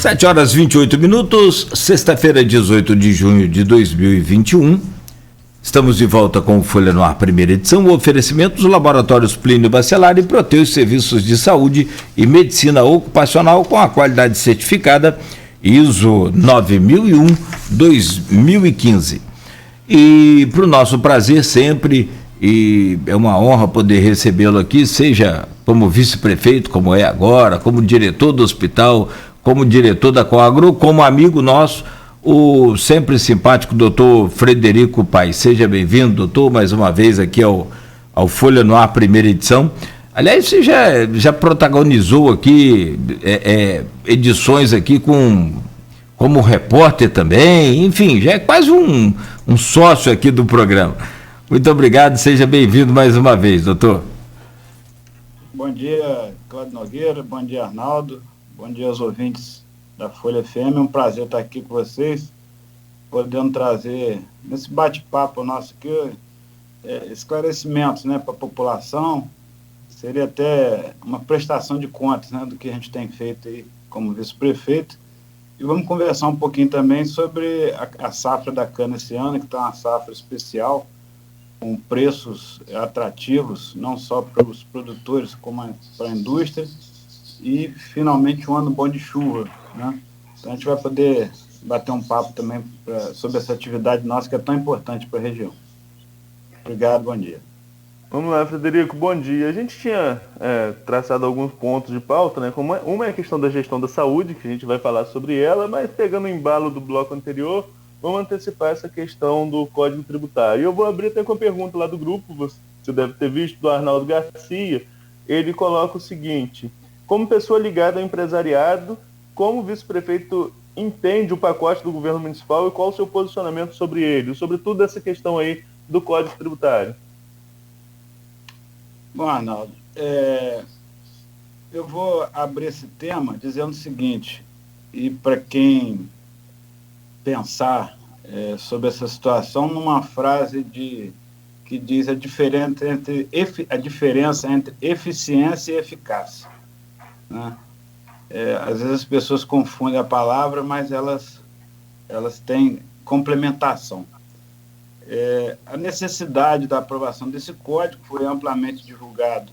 7h28, sexta-feira, 18 de junho de 2021. Estamos de volta com o Folha no Ar, primeira edição. O oferecimento dos laboratórios Plínio Bacelar e Proteus Serviços de Saúde e Medicina Ocupacional com a qualidade certificada ISO 9001-2015. E para o nosso prazer sempre, e é uma honra poder recebê-lo aqui, seja como vice-prefeito, como é agora, como diretor do hospital, como diretor da Coagro, como amigo nosso, o sempre simpático doutor Frederico Paes. Seja bem-vindo, doutor, mais uma vez aqui ao Folha no Ar, primeira edição. Aliás, você já protagonizou aqui edições aqui como repórter também, enfim, já é quase um sócio aqui do programa. Muito obrigado, seja bem-vindo mais uma vez, doutor. Bom dia, Cláudio Nogueira, bom dia, Arnaldo, bom dia aos ouvintes da Folha FM, é um prazer estar aqui com vocês, podendo trazer, nesse bate-papo nosso aqui, esclarecimentos, né, para a população. Seria até uma prestação de contas, né, do que a gente tem feito aí como vice-prefeito. E vamos conversar um pouquinho também sobre a safra da cana esse ano, que está uma safra especial, com preços atrativos, não só para os produtores, como para a indústria, e finalmente um ano bom de chuva, né? Então a gente vai poder bater um papo também sobre essa atividade nossa que é tão importante para a região. Obrigado, bom dia. Vamos lá, Frederico, bom dia. A gente tinha traçado alguns pontos de pauta, né? Como uma é a questão da gestão da saúde, que a gente vai falar sobre ela, mas pegando o embalo do bloco anterior, vamos antecipar essa questão do Código Tributário. Eu vou abrir até com a pergunta lá do grupo, você deve ter visto, do Arnaldo Garcia. Ele coloca o seguinte: como pessoa ligada ao empresariado, como o vice-prefeito entende o pacote do governo municipal e qual o seu posicionamento sobre ele, sobretudo essa questão aí do Código Tributário? Bom, Arnaldo, eu vou abrir esse tema dizendo o seguinte, e para quem pensar sobre essa situação, numa frase que diz a diferença entre eficiência e eficácia, né? Às vezes as pessoas confundem a palavra, mas elas têm complementação. A necessidade da aprovação desse código foi amplamente divulgado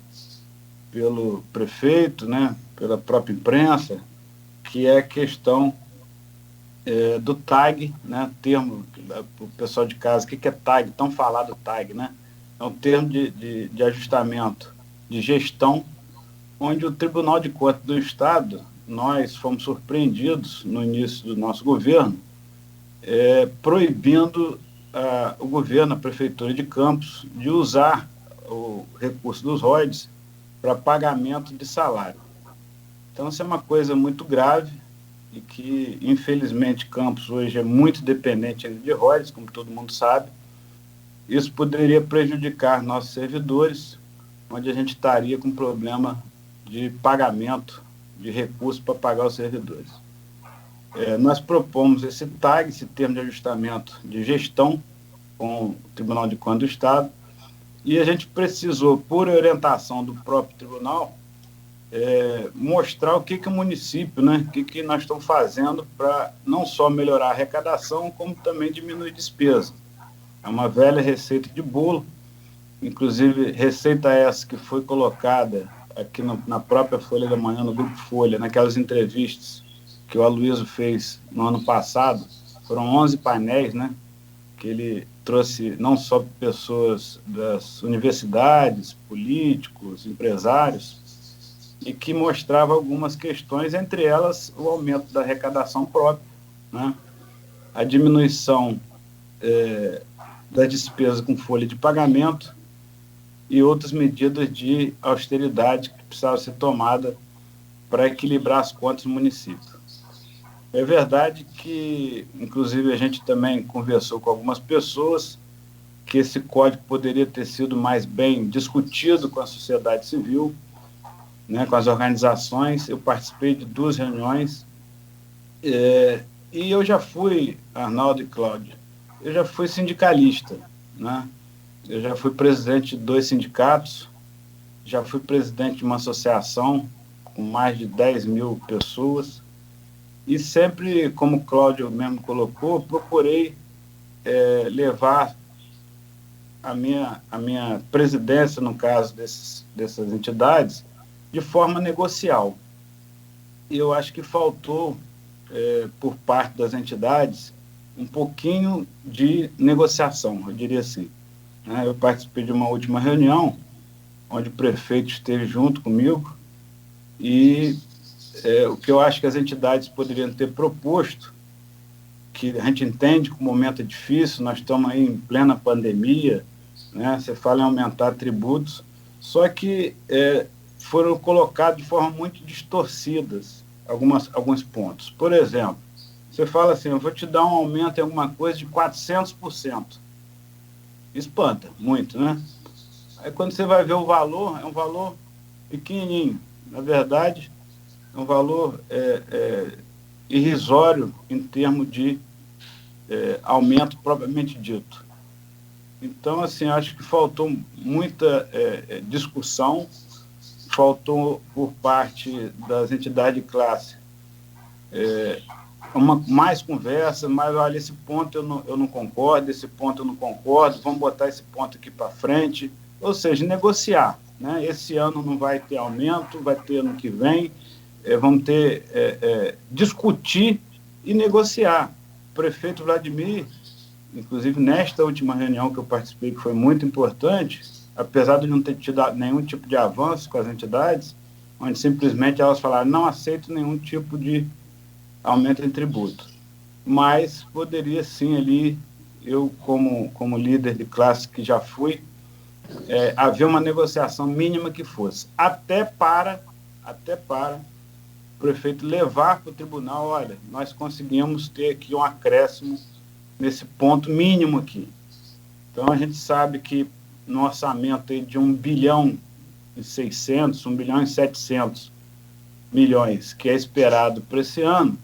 pelo prefeito, né, pela própria imprensa, que é a questão do TAG, né, termo, para o pessoal de casa, o que é TAG? Tão falado TAG, né? É um termo de ajustamento de gestão, onde o Tribunal de Contas do Estado, nós fomos surpreendidos no início do nosso governo, proibindo o governo, a Prefeitura de Campos, de usar o recurso dos royalties para pagamento de salário. Então, isso é uma coisa muito grave e que, infelizmente, Campos hoje é muito dependente de royalties, como todo mundo sabe. Isso poderia prejudicar nossos servidores, onde a gente estaria com problema de pagamento de recursos para pagar os servidores. Nós propomos esse TAG, esse termo de ajustamento de gestão, com o Tribunal de Contas do Estado, e a gente precisou, por orientação do próprio tribunal, mostrar o que o município, né, o que nós estamos fazendo para não só melhorar a arrecadação, como também diminuir despesa. É uma velha receita de bolo, inclusive receita essa que foi colocada aqui na própria Folha da Manhã, no Grupo Folha, naquelas entrevistas que o Aloysio fez no ano passado. Foram 11 painéis, né, que ele trouxe não só pessoas das universidades, políticos, empresários, e que mostrava algumas questões, entre elas o aumento da arrecadação própria, né, a diminuição das despesas com folha de pagamento e outras medidas de austeridade que precisavam ser tomadas para equilibrar as contas do município. É verdade que, inclusive, a gente também conversou com algumas pessoas que esse código poderia ter sido mais bem discutido com a sociedade civil, né, com as organizações. Eu participei de 2 reuniões e eu já fui, Arnaldo e Cláudio, eu já fui sindicalista, né? Eu já fui presidente de 2 sindicatos, já fui presidente de uma associação com mais de 10 mil pessoas, E sempre, como o Cláudio mesmo colocou, procurei levar a minha presidência, no caso dessas entidades, de forma negocial. E eu acho que faltou, por parte das entidades, um pouquinho de negociação, eu diria assim. Né? Eu participei de uma última reunião, onde o prefeito esteve junto comigo, e o que eu acho que as entidades poderiam ter proposto, que a gente entende que o momento é difícil, nós estamos aí em plena pandemia, né? Você fala em aumentar tributos, só que foram colocados de forma muito distorcidas alguns pontos. Por exemplo, você fala assim, eu vou te dar um aumento em alguma coisa de 400%. Espanta muito, né? Aí quando você vai ver o valor, é um valor pequenininho. Na verdade, é um valor irrisório em termos de aumento propriamente dito. Então, assim, acho que faltou muita discussão, faltou por parte das entidades de classe mais conversa, mas olha, esse ponto eu não concordo, esse ponto eu não concordo, vamos botar esse ponto aqui para frente, ou seja, negociar. Né? Esse ano não vai ter aumento, vai ter ano que vem, vamos ter discutir e negociar. O prefeito Vladimir, inclusive nesta última reunião que eu participei, que foi muito importante, apesar de não ter tido nenhum tipo de avanço com as entidades, onde simplesmente elas falaram, não aceito nenhum tipo de aumento em tributo. Mas poderia sim ali, eu como líder de classe que já fui, haver uma negociação mínima que fosse, até para o prefeito levar para o tribunal, olha, nós conseguimos ter aqui um acréscimo nesse ponto mínimo aqui. Então a gente sabe que no orçamento aí de 1 bilhão e 600, 1 bilhão e 700 milhões, que é esperado para esse ano,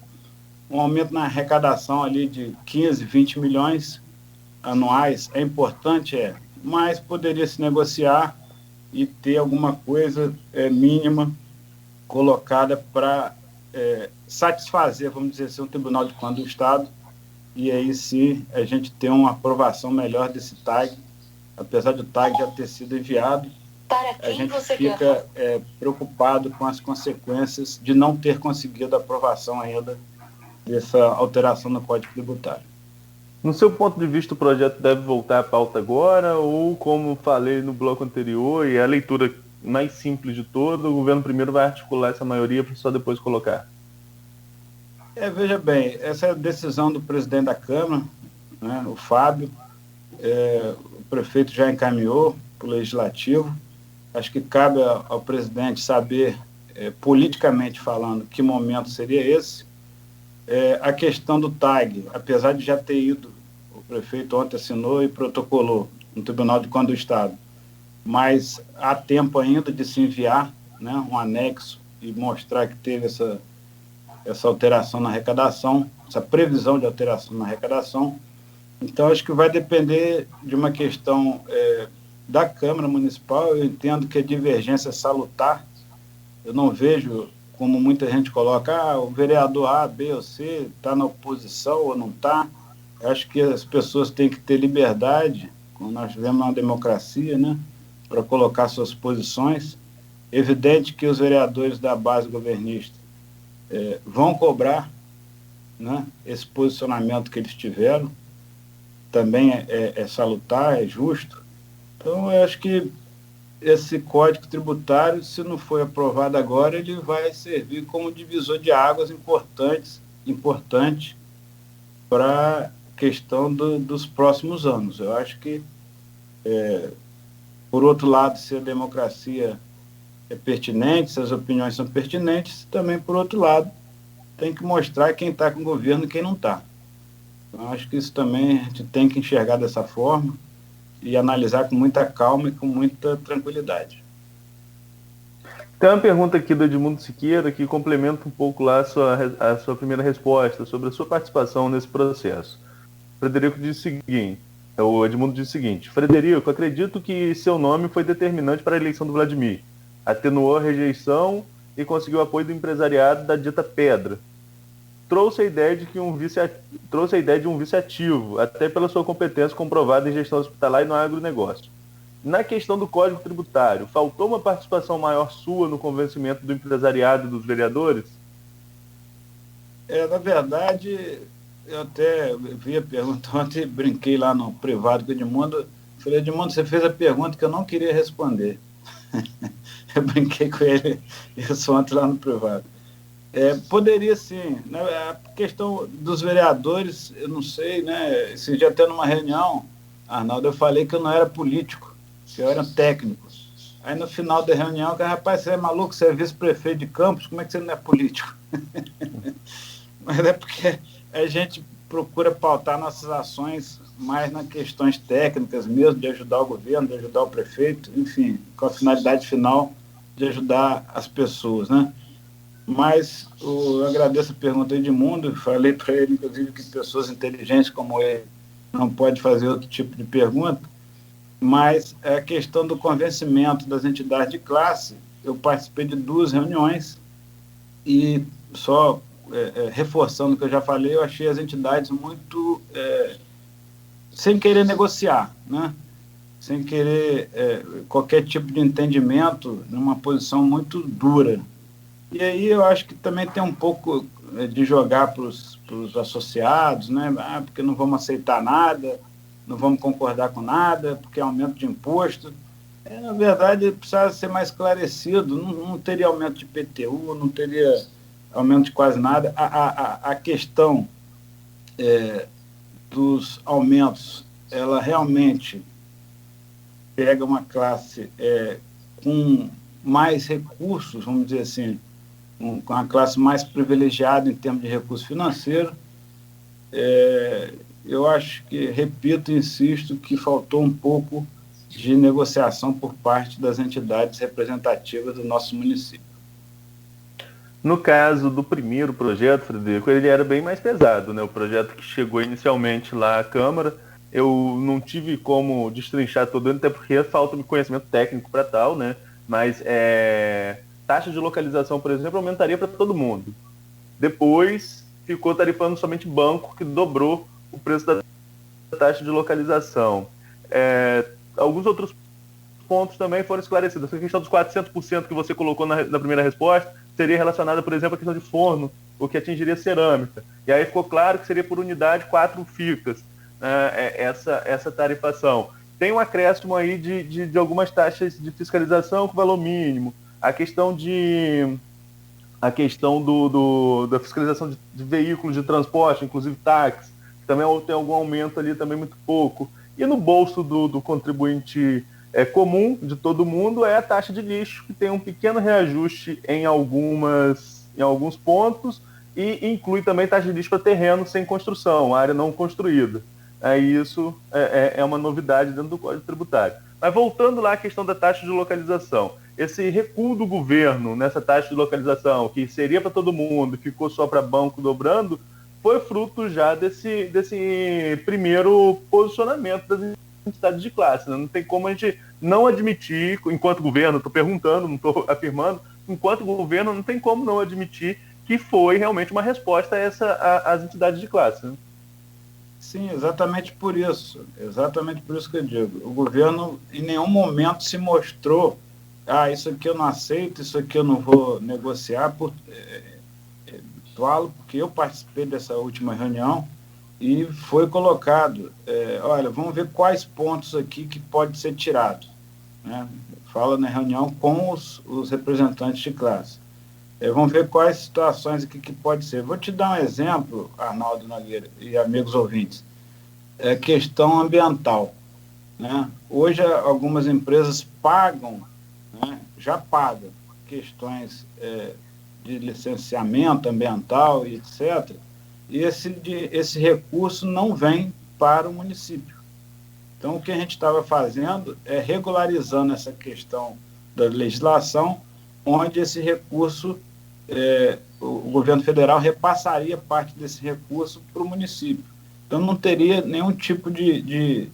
um aumento na arrecadação ali de 15, 20 milhões anuais é importante, mas poderia se negociar e ter alguma coisa mínima colocada para satisfazer, vamos dizer assim, o Tribunal de Contas do Estado, e aí sim a gente ter uma aprovação melhor desse TAG, apesar do TAG já ter sido enviado, a gente fica preocupado com as consequências de não ter conseguido a aprovação ainda dessa alteração no Código Tributário. No seu ponto de vista, o projeto deve voltar à pauta agora, ou, como falei no bloco anterior, e a leitura mais simples de todo, o governo primeiro vai articular essa maioria para só depois colocar? Veja bem, essa é a decisão do presidente da Câmara, né, o Fábio, o prefeito já encaminhou para o Legislativo. Acho que cabe ao presidente saber, politicamente falando, que momento seria esse. A questão do TAG, apesar de já ter ido, o prefeito ontem assinou e protocolou no Tribunal de Contas do Estado, mas há tempo ainda de se enviar, né, um anexo e mostrar que teve essa alteração na arrecadação, essa previsão de alteração na arrecadação. Então, acho que vai depender de uma questão da Câmara Municipal. Eu entendo que a divergência é salutar. Eu não vejo, como muita gente coloca, o vereador A, B ou C está na oposição ou não está. Acho que as pessoas têm que ter liberdade, como nós vivemos uma democracia, né, para colocar suas posições. Evidente que os vereadores da base governista vão cobrar, né, esse posicionamento que eles tiveram. Também é salutar, é justo. Então, eu acho que esse Código Tributário, se não for aprovado agora, ele vai servir como divisor de águas importante para a questão dos próximos anos. Eu acho que, por outro lado, se a democracia é pertinente, se as opiniões são pertinentes, também, por outro lado, tem que mostrar quem está com o governo e quem não está. Então, acho que isso também a gente tem que enxergar dessa forma e analisar com muita calma e com muita tranquilidade. Tem uma pergunta aqui do Edmundo Siqueira que complementa um pouco lá a sua primeira resposta sobre a sua participação nesse processo. O Edmundo diz o seguinte: Frederico, acredito que seu nome foi determinante para a eleição do Vladimir. Atenuou a rejeição e conseguiu o apoio do empresariado da dita pedra. trouxe a ideia de um vice ativo, até pela sua competência comprovada em gestão hospitalar e no agronegócio. Na questão do Código Tributário, faltou uma participação maior sua no convencimento do empresariado e dos vereadores? Na verdade, eu até vi a pergunta ontem, brinquei lá no privado com o Edmundo. Falei, Edmundo, você fez a pergunta que eu não queria responder. Eu brinquei com ele isso ontem lá no privado. Poderia sim. Né? A questão dos vereadores, eu não sei, né? Esse dia até numa reunião, Arnaldo, eu falei que eu não era político, que eu era técnico. Aí no final da reunião, que rapaz, você é maluco, você é vice-prefeito de Campos, como é que você não é político? Mas é porque a gente procura pautar nossas ações mais nas questões técnicas mesmo, de ajudar o governo, de ajudar o prefeito, enfim, com a finalidade final de ajudar as pessoas, né? Mas eu agradeço a pergunta de Edmundo, falei para ele, inclusive, que pessoas inteligentes como ele não pode fazer outro tipo de pergunta, mas a questão do convencimento das entidades de classe, eu participei de 2 reuniões e só reforçando o que eu já falei, eu achei as entidades muito sem querer negociar, né? Sem querer qualquer tipo de entendimento, numa posição muito dura. E aí eu acho que também tem um pouco de jogar para os associados, né? Porque não vamos aceitar nada, não vamos concordar com nada, porque é aumento de imposto. Na verdade, precisava ser mais esclarecido, não teria aumento de IPTU, não teria aumento de quase nada. A questão dos aumentos, ela realmente pega uma classe com mais recursos, vamos dizer assim, com a classe mais privilegiada em termos de recurso financeiro. Eu acho que, repito e insisto, que faltou um pouco de negociação por parte das entidades representativas do nosso município. No caso do primeiro projeto, Frederico, ele era bem mais pesado, né? O projeto que chegou inicialmente lá à Câmara, eu não tive como destrinchar todo ele, até porque falta de conhecimento técnico para tal, né? Mas taxa de localização, por exemplo, aumentaria para todo mundo. Depois ficou tarifando somente banco, que dobrou o preço da taxa de localização. Alguns outros pontos também foram esclarecidos. A questão dos 400% que você colocou na primeira resposta seria relacionada, por exemplo, à questão de forno, o que atingiria cerâmica. E aí ficou claro que seria por unidade 4 ficas, essa tarifação. Tem um acréscimo aí de algumas taxas de fiscalização com valor mínimo. A questão da fiscalização de veículos de transporte, inclusive táxi, também tem algum aumento ali, também muito pouco. E no bolso do contribuinte comum de todo mundo é a taxa de lixo, que tem um pequeno reajuste em alguns pontos e inclui também taxa de lixo para terreno sem construção, área não construída. Isso é uma novidade dentro do Código Tributário. Mas voltando lá à questão da taxa de localização, esse recuo do governo nessa taxa de localização, que seria para todo mundo, ficou só para banco dobrando, foi fruto já desse primeiro posicionamento das entidades de classe. Né? Não tem como a gente não admitir, enquanto governo, estou perguntando, não estou afirmando, enquanto governo não tem como não admitir que foi realmente uma resposta às entidades de classe. Né? Sim, exatamente por isso que eu digo. O governo em nenhum momento se mostrou, isso aqui eu não aceito, isso aqui eu não vou negociar, porque eu participei dessa última reunião e foi colocado, olha, vamos ver quais pontos aqui que pode ser tirado. Né? Fala na reunião com os representantes de classe. Vamos ver quais situações aqui que pode ser. Vou te dar um exemplo, Arnaldo Nogueira e amigos ouvintes. Questão ambiental. Né? Hoje, algumas empresas pagam, né? Já pagam questões de licenciamento ambiental e etc. E esse recurso não vem para o município. Então, o que a gente estava fazendo é regularizando essa questão da legislação, onde esse recurso, o governo federal repassaria parte desse recurso para o município. Então, não teria nenhum tipo de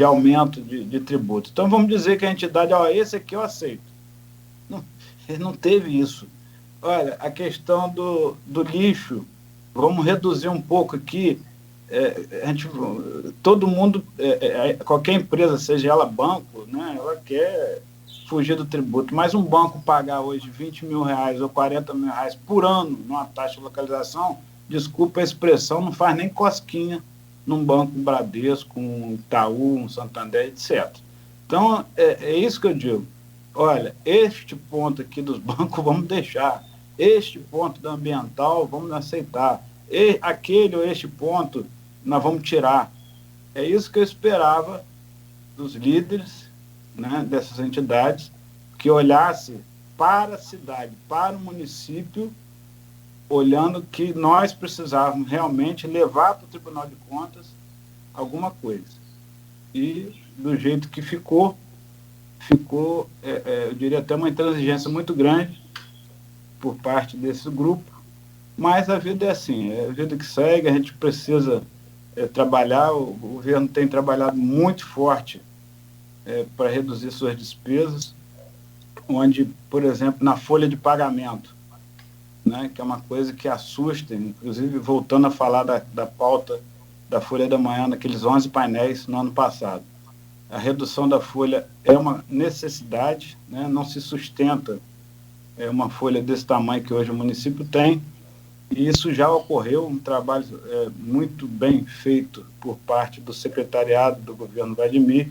aumento de tributo. Então, vamos dizer que a entidade, esse aqui eu aceito. Não teve isso. Olha, a questão do lixo, vamos reduzir um pouco aqui. Todo mundo, qualquer empresa, seja ela banco, né, ela quer fugir do tributo, mas um banco pagar hoje R$20 mil ou R$40 mil por ano numa taxa de localização, desculpa a expressão, não faz nem cosquinha num banco Bradesco, um Itaú, um Santander, etc. Então, é isso que eu digo. Olha, este ponto aqui dos bancos vamos deixar, este ponto da ambiental vamos aceitar, aquele ou este ponto nós vamos tirar. É isso que eu esperava dos líderes, né, dessas entidades, que olhasse para a cidade, para o município, olhando que nós precisávamos realmente levar para o Tribunal de Contas alguma coisa. E do jeito que ficou, eu diria até uma intransigência muito grande por parte desse grupo, mas a vida é assim, é a vida que segue, a gente precisa trabalhar, o governo tem trabalhado muito forte para reduzir suas despesas, onde, por exemplo, na folha de pagamento, né, que é uma coisa que assusta, inclusive voltando a falar da pauta da Folha da Manhã, naqueles 11 painéis no ano passado. A redução da folha é uma necessidade, né, não se sustenta uma folha desse tamanho que hoje o município tem, e isso já ocorreu, um trabalho muito bem feito por parte do secretariado do governo Vladimir,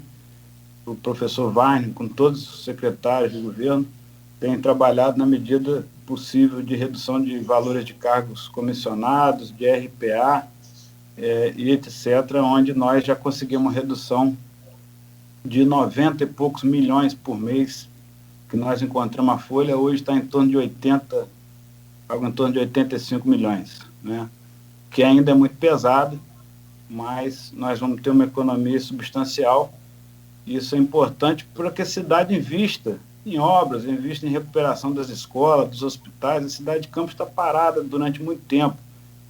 o professor Wagner, com todos os secretários do governo, tem trabalhado na medida possível de redução de valores de cargos comissionados, de RPA e etc., onde nós já conseguimos uma redução de 90 e poucos milhões por mês, que nós encontramos a folha, hoje está em torno de 80, algo em torno de 85 milhões, né? Que ainda é muito pesado, mas nós vamos ter uma economia substancial. Isso é importante para que a cidade invista em obras, invista em recuperação das escolas, dos hospitais. A cidade de Campos está parada durante muito tempo.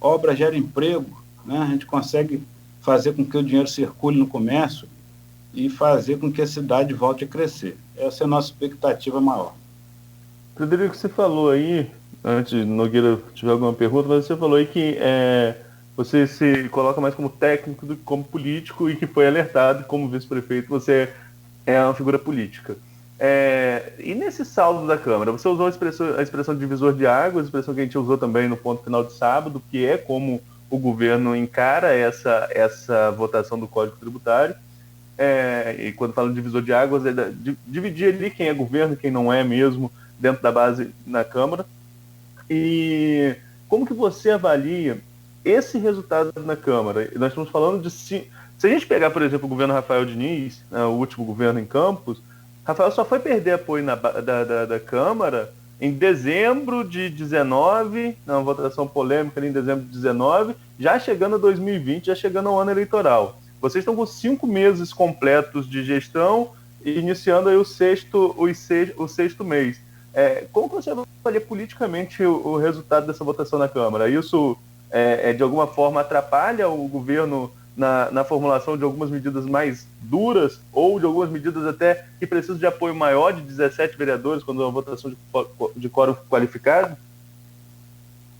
Obra gera emprego, né? A gente consegue fazer com que o dinheiro circule no comércio e fazer com que a cidade volte a crescer. Essa é a nossa expectativa maior. Frederico, você falou aí, antes de Nogueira tiver alguma pergunta, mas você falou aí que você se coloca mais como técnico do que como político e que foi alertado como vice-prefeito, você é uma figura política. E nesse saldo da Câmara, você usou a expressão divisor de águas, a expressão que a gente usou também no ponto final de sábado, que é como o governo encara essa votação do Código Tributário. E quando fala de divisor de águas, dividir ali quem é governo e quem não é mesmo, dentro da base na Câmara. E como que você avalia esse resultado na Câmara? Nós estamos falando de... Se a gente pegar, por exemplo, o governo Rafael Diniz, o último governo em Campos, Rafael só foi perder apoio da Câmara em dezembro de 19, na votação polêmica ali em dezembro de 19, já chegando a 2020, já chegando ao ano eleitoral. Vocês estão com 5 meses completos de gestão e iniciando aí o sexto mês. Como que você avalia politicamente o resultado dessa votação na Câmara? Isso, de alguma forma, atrapalha o governo na formulação de algumas medidas mais duras ou de algumas medidas até que precisam de apoio maior de 17 vereadores quando é uma votação de quórum qualificado?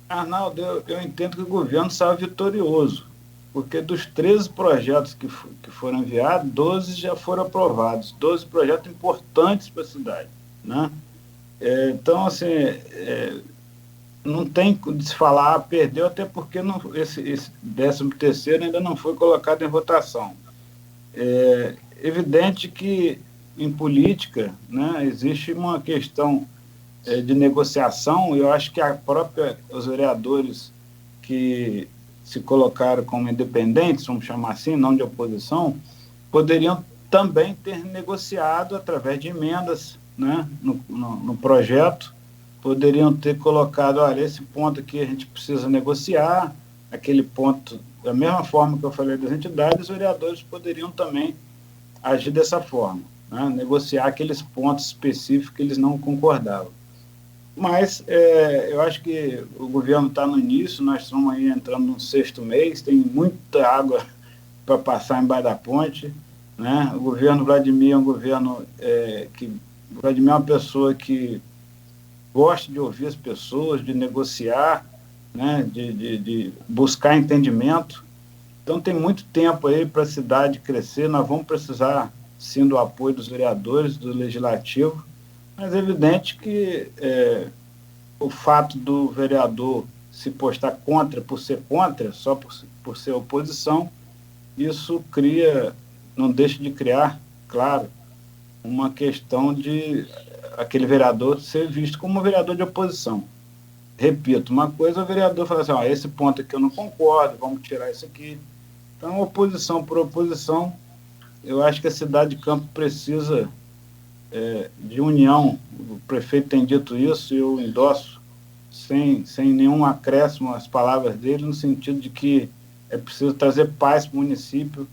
Arnaldo, eu entendo que o governo saiu vitorioso, porque dos 13 projetos que foram enviados, 12 já foram aprovados, 12 projetos importantes para a cidade, né? Então, assim, não tem de se falar, perdeu, até porque esse 13º ainda não foi colocado em votação. É evidente que, em política, né, existe uma questão de negociação, e eu acho que os vereadores que se colocaram como independentes, vamos chamar assim, não de oposição, poderiam também ter negociado através de emendas, né, no projeto, poderiam ter colocado, olha, esse ponto aqui a gente precisa negociar, aquele ponto, da mesma forma que eu falei das entidades, os vereadores poderiam também agir dessa forma, né, negociar aqueles pontos específicos que eles não concordavam. Mas eu acho que o governo está no início, nós estamos aí entrando no 6º mês, tem muita água para passar embaixo da ponte, né? O governo Vladimir é um governo Vladimir é uma pessoa que gosta de ouvir as pessoas, de negociar, né, de buscar entendimento. Então tem muito tempo aí para a cidade crescer, nós vamos precisar, sim, do apoio dos vereadores, do legislativo, mas é evidente que o fato do vereador se postar contra, por ser contra, só por ser oposição, isso cria, não deixa de criar, claro, uma questão de aquele vereador ser visto como um vereador de oposição. Repito, uma coisa o vereador fala assim, esse ponto aqui eu não concordo, vamos tirar isso aqui. Então, oposição por oposição, eu acho que a cidade de Campos precisa de união. O prefeito tem dito isso e eu endosso, sem nenhum acréscimo às palavras dele, no sentido de que é preciso trazer paz para o município.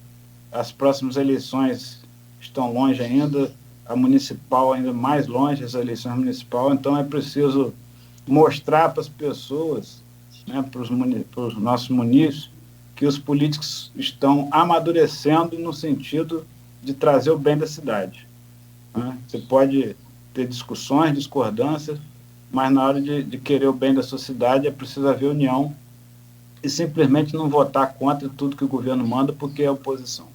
As próximas eleições estão longe ainda, a municipal ainda mais longe, as eleições municipais, então é preciso mostrar para as pessoas, né, para os nossos munícipes, que os políticos estão amadurecendo no sentido de trazer o bem da cidade. Né? Você pode ter discussões, discordâncias, mas na hora de querer o bem da sociedade é preciso haver união e simplesmente não votar contra tudo que o governo manda porque é oposição.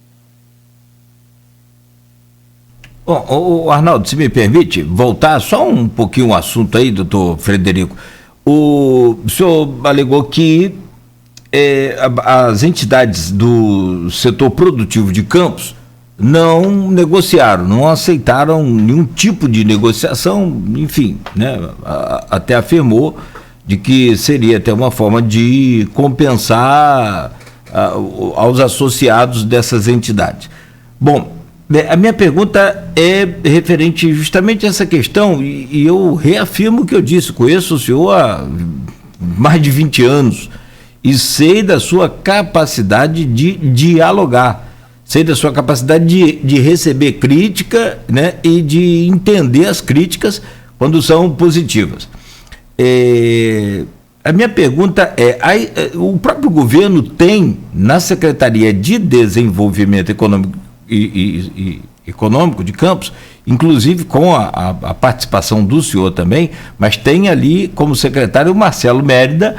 Bom, Arnaldo, se me permite voltar só um pouquinho o assunto aí, doutor Frederico. O senhor alegou que as entidades do setor produtivo de Campos não negociaram, não aceitaram nenhum tipo de negociação, enfim, né, até afirmou de que seria até uma forma de compensar aos associados dessas entidades. Bom, a minha pergunta é referente justamente a essa questão, e eu reafirmo o que eu disse, conheço o senhor há mais de 20 anos, e sei da sua capacidade de dialogar, sei da sua capacidade de receber crítica, né, e de entender as críticas quando são positivas. A minha pergunta o próprio governo tem na Secretaria de Desenvolvimento Econômico e Econômico de Campos, inclusive com a participação do senhor também, mas tem ali como secretário o Marcelo Mérida,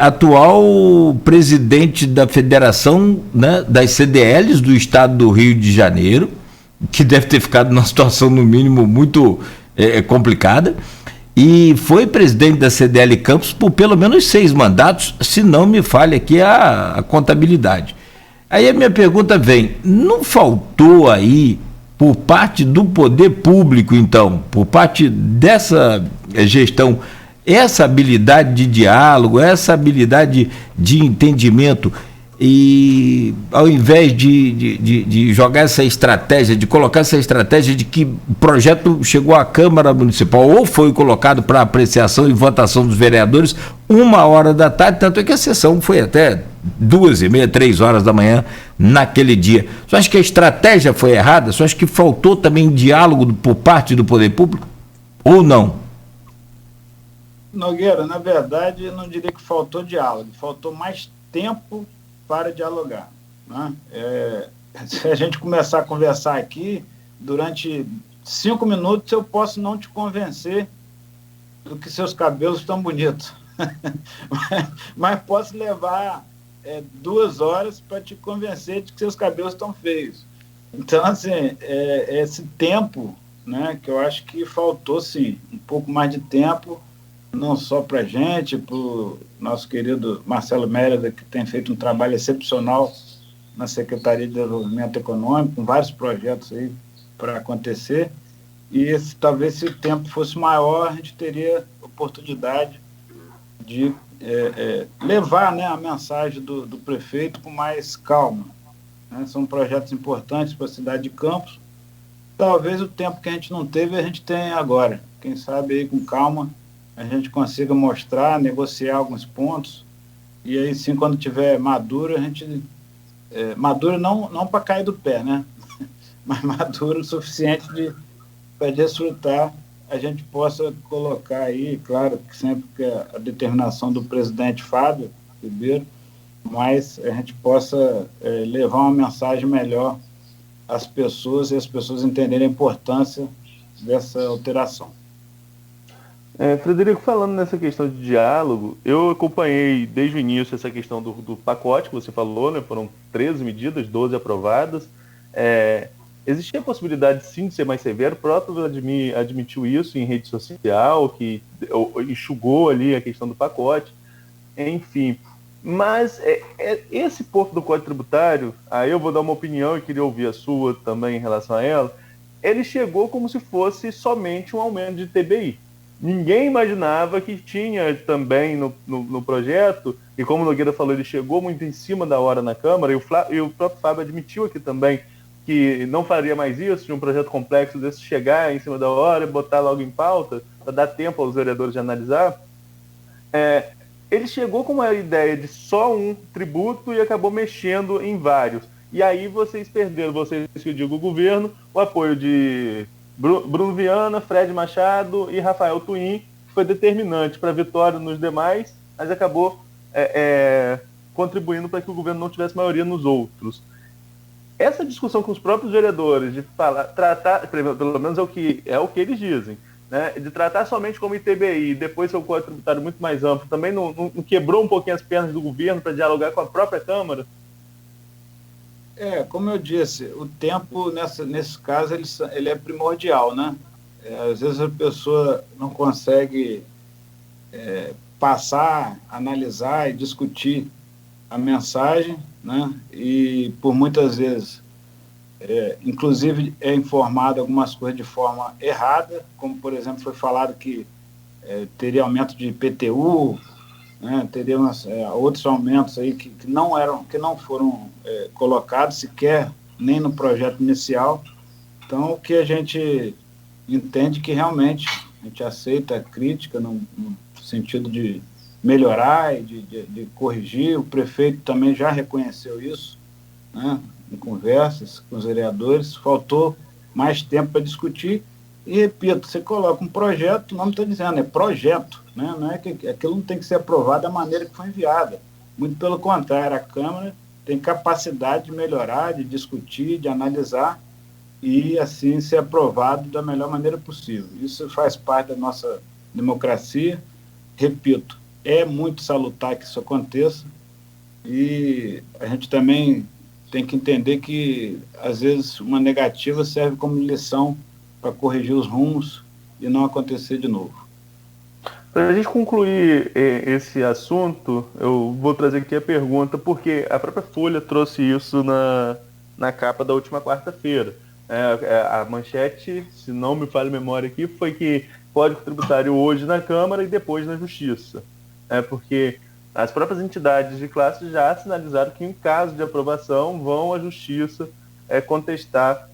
atual presidente da Federação, né, das CDLs do Estado do Rio de Janeiro, que deve ter ficado numa situação, no mínimo, muito complicada, e foi presidente da CDL Campos por pelo menos 6 mandatos, se não me falha aqui a contabilidade. Aí a minha pergunta vem, não faltou aí, por parte do poder público, então, por parte dessa gestão, essa habilidade de diálogo, essa habilidade de entendimento, e ao invés de jogar essa estratégia, de colocar essa estratégia de que o projeto chegou à Câmara Municipal ou foi colocado para apreciação e votação dos vereadores 1h da tarde, tanto é que a sessão foi até 2h30, 3h da manhã naquele dia. Você acha que a estratégia foi errada? Você acha que faltou também diálogo por parte do poder público? Ou não? Nogueira, na verdade, eu não diria que faltou diálogo, faltou mais tempo para dialogar. Né? Se a gente começar a conversar aqui, durante 5 minutos eu posso não te convencer do que seus cabelos estão bonitos. mas posso levar 2 horas para te convencer de que seus cabelos estão feios. Então, assim, esse tempo, né, que eu acho que faltou, sim, um pouco mais de tempo, não só para a gente, para o nosso querido Marcelo Mérida, que tem feito um trabalho excepcional na Secretaria de Desenvolvimento Econômico, com vários projetos aí para acontecer, e talvez se o tempo fosse maior, a gente teria oportunidade de levar, né, a mensagem do prefeito com mais calma. Né? São projetos importantes para a cidade de Campos. Talvez o tempo que a gente não teve, a gente tenha agora. Quem sabe aí com calma a gente consiga mostrar, negociar alguns pontos, e aí sim, quando tiver maduro, a gente... maduro não para cair do pé, né? Mas maduro o suficiente para desfrutar, a gente possa colocar aí, claro, que sempre que a determinação do presidente Fábio Ribeiro, mas a gente possa levar uma mensagem melhor às pessoas e as pessoas entenderem a importância dessa alteração. Frederico, falando nessa questão de diálogo, eu acompanhei desde o início essa questão do pacote que você falou, né? Foram 13 medidas, 12 aprovadas. Existia a possibilidade, sim, de ser mais severo. O próprio Vladimir admitiu isso em rede social, que enxugou ali a questão do pacote. Enfim, mas esse ponto do Código Tributário, aí eu vou dar uma opinião e queria ouvir a sua também em relação a ela, ele chegou como se fosse somente um aumento de TBI. Ninguém imaginava que tinha também no projeto, e como o Nogueira falou, ele chegou muito em cima da hora na Câmara, e o próprio Fábio admitiu aqui também que não faria mais isso, de um projeto complexo desse chegar em cima da hora e botar logo em pauta, para dar tempo aos vereadores de analisar. Ele chegou com uma ideia de só um tributo e acabou mexendo em vários. E aí vocês perderam, vocês que eu digo o governo, o apoio de Bruno Viana, Fred Machado e Rafael Twin, que foi determinante para a vitória nos demais, mas acabou contribuindo para que o governo não tivesse maioria nos outros. Essa discussão com os próprios vereadores, de tratar, pelo menos é o que eles dizem, né, de tratar somente como ITBI e depois ser um código tributário muito mais amplo, também não quebrou um pouquinho as pernas do governo para dialogar com a própria Câmara? Como eu disse, o tempo, nesse caso, ele é primordial, né? Às vezes a pessoa não consegue passar, analisar e discutir a mensagem, né? E por muitas vezes, inclusive, é informado algumas coisas de forma errada, como, por exemplo, foi falado que teria aumento de IPTU, né? Teria outros aumentos aí que não foram colocados sequer nem no projeto inicial. Então, o que a gente entende que realmente a gente aceita a crítica no sentido de melhorar e de corrigir. O prefeito também já reconheceu isso, né, em conversas com os vereadores. Faltou mais tempo para discutir. E, repito, você coloca um projeto, o nome está dizendo, é projeto, né? Não é que aquilo não tem que ser aprovado da maneira que foi enviada. Muito pelo contrário, a Câmara tem capacidade de melhorar, de discutir, de analisar e, assim, ser aprovado da melhor maneira possível. Isso faz parte da nossa democracia. Repito, é muito salutar que isso aconteça e a gente também tem que entender que, às vezes, uma negativa serve como lição para corrigir os rumos e não acontecer de novo. Para a gente concluir esse assunto, eu vou trazer aqui a pergunta, porque a própria Folha trouxe isso na capa da última quarta-feira. A manchete, se não me falha a memória aqui, foi que Código Tributário hoje na Câmara e depois na Justiça. Porque as próprias entidades de classe já sinalizaram que, em caso de aprovação, vão à Justiça contestar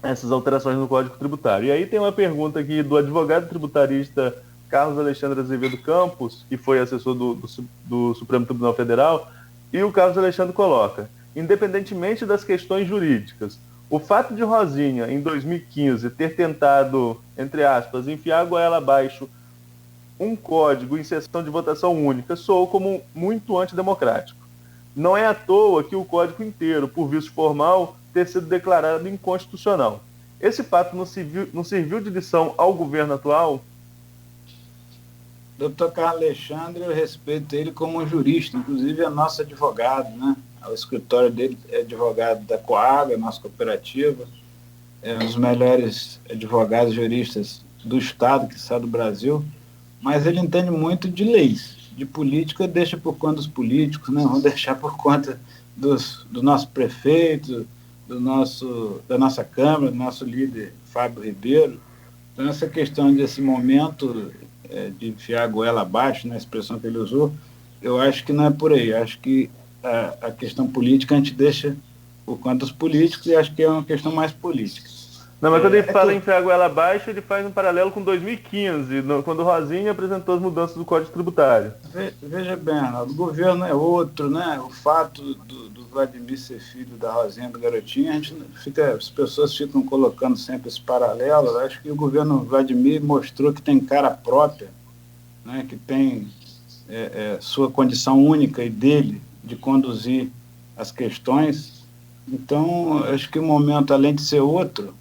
essas alterações no Código Tributário. E aí tem uma pergunta aqui do advogado tributarista Carlos Alexandre Azevedo Campos, que foi assessor do Supremo Tribunal Federal, e o Carlos Alexandre coloca: independentemente das questões jurídicas, o fato de Rosinha, em 2015, ter tentado, entre aspas, enfiar a goela abaixo um código em sessão de votação única soou como muito antidemocrático. Não é à toa que o código inteiro, por vício formal, ter sido declarado inconstitucional. Esse fato não serviu de lição ao governo atual? Doutor Carlos Alexandre, eu respeito ele como um jurista, inclusive é nosso advogado, né? O escritório dele é advogado da Coaga, nossa cooperativa, é um dos melhores advogados juristas do Estado, que está do Brasil, mas ele entende muito de leis, de política deixa por conta dos políticos, né? Vão deixar por conta do nosso prefeito, da nossa Câmara, do nosso líder Fábio Ribeiro. Então, essa questão desse momento de enfiar a goela abaixo, na expressão que ele usou, eu acho que não é por aí. Eu acho que a questão política a gente deixa por conta dos políticos e acho que é uma questão mais política. Não, mas quando ele fala em enfiar a goela abaixo, ele faz um paralelo com 2015, quando o Rosinha apresentou as mudanças do Código Tributário. Veja bem, Arnaldo, o governo é outro, né? O fato do Vladimir ser filho da Rosinha, do Garotinho, as pessoas ficam colocando sempre esse paralelo. Eu acho que o governo Vladimir mostrou que tem cara própria, né? Que tem sua condição única e dele de conduzir as questões. Então, acho que o momento, além de ser outro,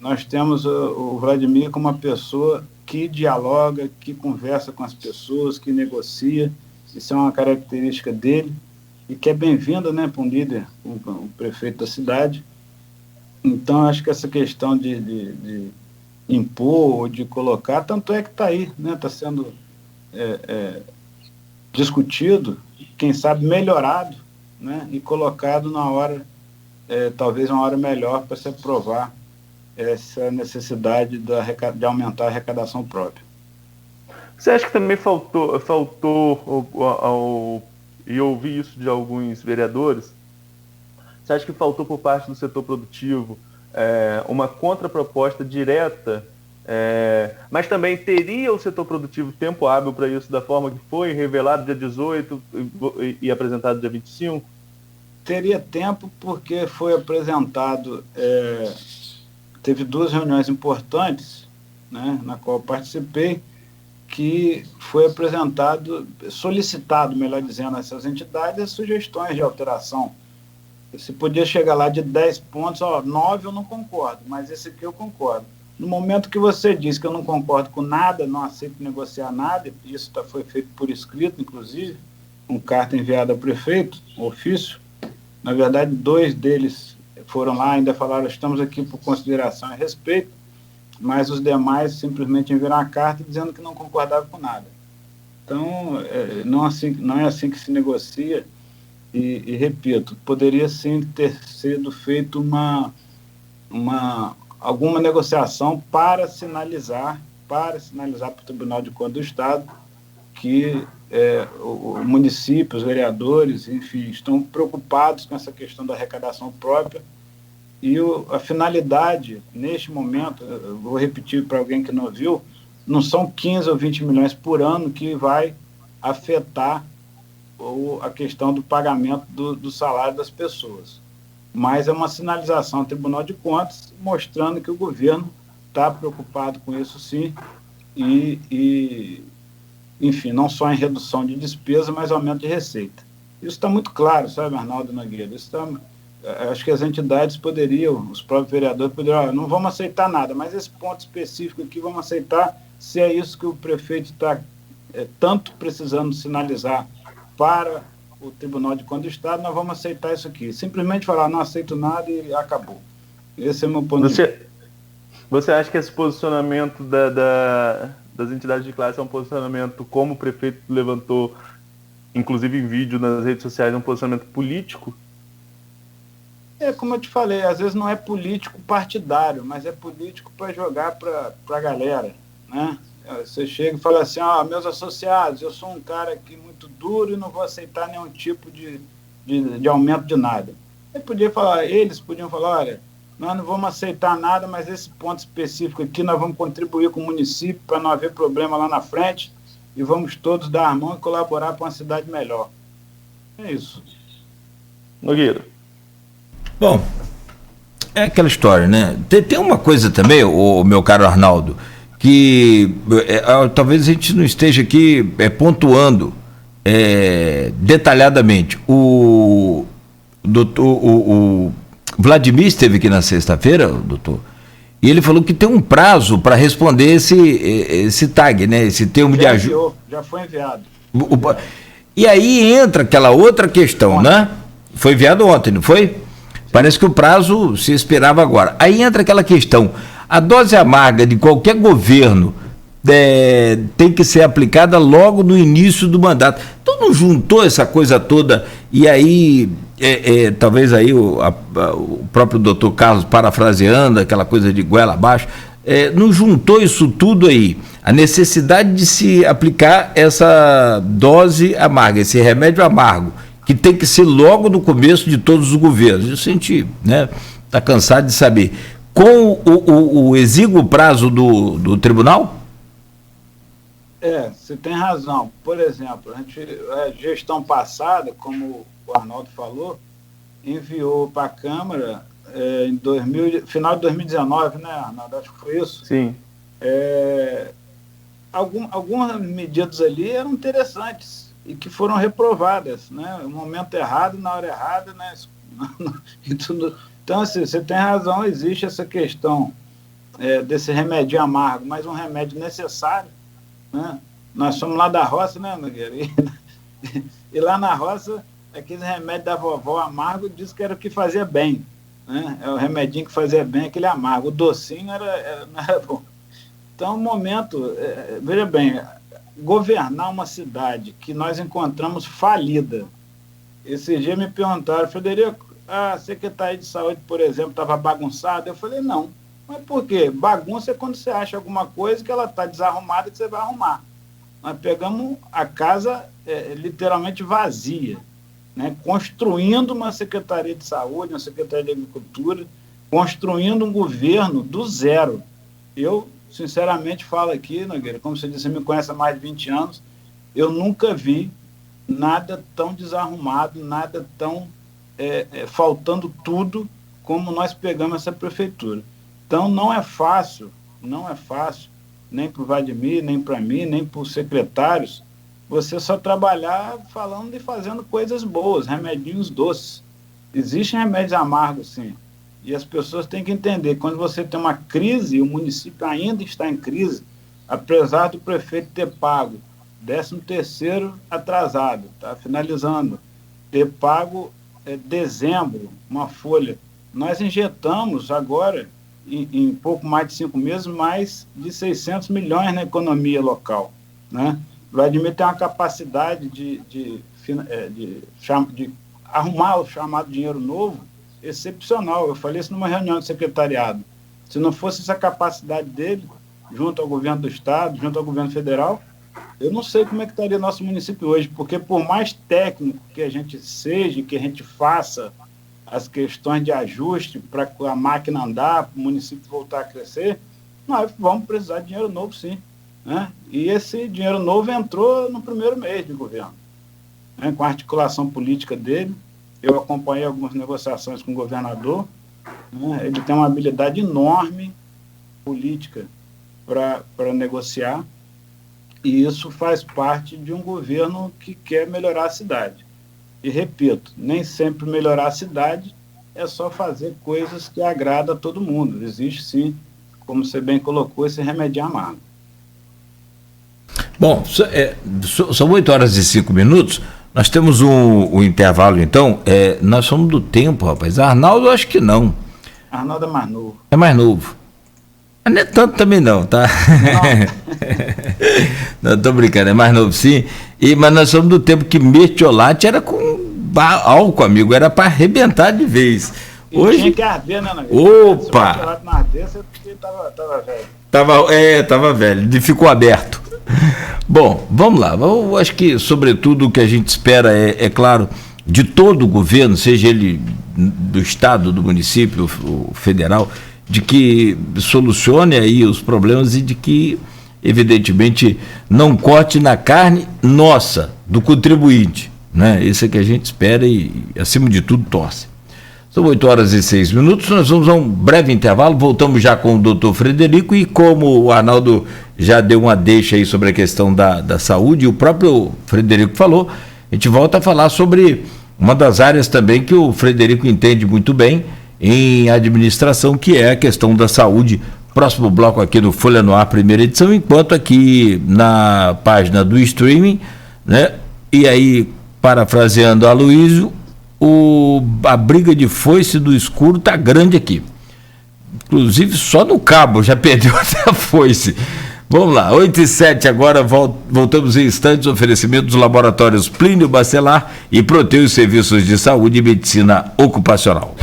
nós temos o Vladimir como uma pessoa que dialoga, que conversa com as pessoas, que negocia. Isso é uma característica dele e que é bem-vinda, né, para um líder, um prefeito da cidade. Então, acho que essa questão de impor ou de colocar, tanto é que está aí, né, está sendo discutido, quem sabe melhorado, né, e colocado na hora, talvez uma hora melhor para se aprovar essa necessidade de aumentar a arrecadação própria. Você acha que também faltou e eu ouvi isso de alguns vereadores, você acha que faltou por parte do setor produtivo uma contraproposta direta, mas também teria o setor produtivo tempo hábil para isso, da forma que foi revelado dia 18 e apresentado dia 25? Teria tempo porque foi apresentado, teve 2 reuniões importantes, né, na qual eu participei, que foi solicitado, melhor dizendo, a essas entidades as sugestões de alteração. Você podia chegar lá de 10 pontos, 9 eu não concordo, mas esse aqui eu concordo. No momento que você diz que eu não concordo com nada, não aceito negociar nada, isso foi feito por escrito, inclusive, com carta enviada ao prefeito, um ofício. Na verdade, 2 deles foram lá, ainda falaram, estamos aqui por consideração e respeito, mas os demais simplesmente enviaram a carta dizendo que não concordavam com nada. Então, não é assim que se negocia. E repito, poderia sim ter sido feito alguma negociação para sinalizar para o Tribunal de Contas do Estado que o município, os vereadores, enfim, estão preocupados com essa questão da arrecadação própria e a finalidade, neste momento, eu vou repetir para alguém que não viu, não são 15 ou 20 milhões por ano que vai afetar a questão do pagamento do salário das pessoas. Mas é uma sinalização ao Tribunal de Contas mostrando que o governo está preocupado com isso sim e, enfim, não só em redução de despesa, mas aumento de receita. Isso está muito claro, sabe, Arnaldo Nogueira? Acho que as entidades poderiam, os próprios vereadores poderiam, não vamos aceitar nada, mas esse ponto específico aqui vamos aceitar se é isso que o prefeito está tanto precisando sinalizar para o Tribunal de Contas do Estado, nós vamos aceitar isso aqui. Simplesmente falar, não aceito nada e acabou. Esse é o meu ponto de vista. Você acha que esse posicionamento das entidades de classe é um posicionamento, como o prefeito levantou, inclusive em vídeo nas redes sociais, é um posicionamento político? Como eu te falei, às vezes não é político partidário, mas é político para jogar para a galera, né? Você chega e fala assim, meus associados, eu sou um cara aqui muito duro e não vou aceitar nenhum tipo de aumento de nada. Eles podiam falar, olha, nós não vamos aceitar nada, mas esse ponto específico aqui nós vamos contribuir com o município para não haver problema lá na frente e vamos todos dar a mão e colaborar para uma cidade melhor. É isso. Nogueira. Bom, é aquela história, né? Tem uma coisa também, o meu caro Arnaldo, que talvez a gente não esteja aqui pontuando detalhadamente. O Vladimir esteve aqui na sexta-feira, doutor, e ele falou que tem um prazo para responder esse tag, né? Esse termo de ajuda. Já foi enviado. E aí entra aquela outra questão, ontem, né? Foi enviado ontem, não foi? Parece que o prazo se esperava agora. Aí entra aquela questão. A dose amarga de qualquer governo tem que ser aplicada logo no início do mandato. Então não juntou essa coisa toda e aí, talvez aí o próprio doutor Carlos parafraseando aquela coisa de goela abaixo, não juntou isso tudo aí. A necessidade de se aplicar essa dose amarga, esse remédio amargo, que tem que ser logo no começo de todos os governos. Isso a gente está cansado de saber. Com o exíguo prazo do tribunal? Você tem razão. Por exemplo, a gestão passada, como o Arnaldo falou, enviou para a Câmara final de 2019, né, Arnaldo? Acho que foi isso? Sim. Algumas medidas ali eram interessantes e que foram reprovadas, né? No momento errado, na hora errada, né? E tudo. Então, assim, você tem razão, existe essa questão desse remédio amargo, mas um remédio necessário, né? Nós somos lá da roça, né, Nogueira? E lá na roça, aquele remédio da vovó amargo diz que era o que fazia bem, né? É o remedinho que fazia bem, aquele amargo. O docinho não era bom. Então, o momento, veja bem, governar uma cidade que nós encontramos falida. Esse dia me perguntaram, Frederico, a Secretaria de Saúde, por exemplo, estava bagunçada? Eu falei, não. Mas por quê? Bagunça é quando você acha alguma coisa que ela está desarrumada que você vai arrumar. Nós pegamos a casa literalmente vazia, né? Construindo uma Secretaria de Saúde, uma Secretaria de Agricultura, construindo um governo do zero. Eu, sinceramente, falo aqui, Nogueira, como você disse, você me conhece há mais de 20 anos, eu nunca vi nada tão desarrumado, nada tão faltando tudo como nós pegamos essa prefeitura. Então, não é fácil, nem para o Vladimir, nem para mim, nem para os secretários, você só trabalhar falando e fazendo coisas boas, remedinhos doces. Existem remédios amargos, sim. E as pessoas têm que entender, quando você tem uma crise, o município ainda está em crise, apesar do prefeito ter pago 13º atrasado, está finalizando, ter pago dezembro, uma folha. Nós injetamos agora, em pouco mais de 5 meses, mais de 600 milhões na economia local, né? Vladimir tem uma capacidade de arrumar o chamado dinheiro novo excepcional. Eu falei isso numa reunião de secretariado. Se não fosse essa capacidade dele, junto ao governo do estado, junto ao governo federal, eu não sei como é que estaria nosso município hoje, porque por mais técnico que a gente seja, que a gente faça as questões de ajuste para a máquina andar, para o município voltar a crescer, nós vamos precisar de dinheiro novo, sim, né? E esse dinheiro novo entrou no primeiro mês de governo, né? Com a articulação política dele. Eu acompanhei algumas negociações com o governador, né? Ele tem uma habilidade enorme política para negociar, e isso faz parte de um governo que quer melhorar a cidade. E repito, nem sempre melhorar a cidade é só fazer coisas que agradam a todo mundo. Existe sim, como você bem colocou, esse remédio amargo. Bom, são 8h05. Nós temos um intervalo, então. Nós somos do tempo, rapaz. Arnaldo, acho que não. Arnaldo é mais novo. É mais novo. Não é tanto também não, tá? Não, tô brincando, é mais novo sim. Mas nós somos do tempo que mertiolate era com álcool, amigo, era para arrebentar de vez. Hoje tinha que arder, né, Opa! Tava velho, ficou aberto. Bom, vamos lá. Eu acho que, sobretudo, o que a gente espera é claro, de todo o governo, seja ele do estado, do município, o federal, de que solucione aí os problemas e de que, evidentemente, não corte na carne nossa, do contribuinte, né? Isso é que a gente espera e, acima de tudo, torce. São 8h06, nós vamos a um breve intervalo, voltamos já com o doutor Frederico, e como o Arnaldo já deu uma deixa aí sobre a questão da saúde, e o próprio Frederico falou, a gente volta a falar sobre uma das áreas também que o Frederico entende muito bem em administração, que é a questão da saúde. Próximo bloco aqui no Folha no Ar, primeira edição, enquanto aqui na página do streaming, né? E aí, parafraseando a Aloysio, a briga de foice do escuro tá grande aqui. Inclusive, só no cabo já perdeu até a foice. Vamos lá, 8h07 agora, voltamos em instantes. Oferecimento dos laboratórios Plínio Bacelar e Proteus Serviços de Saúde e Medicina Ocupacional.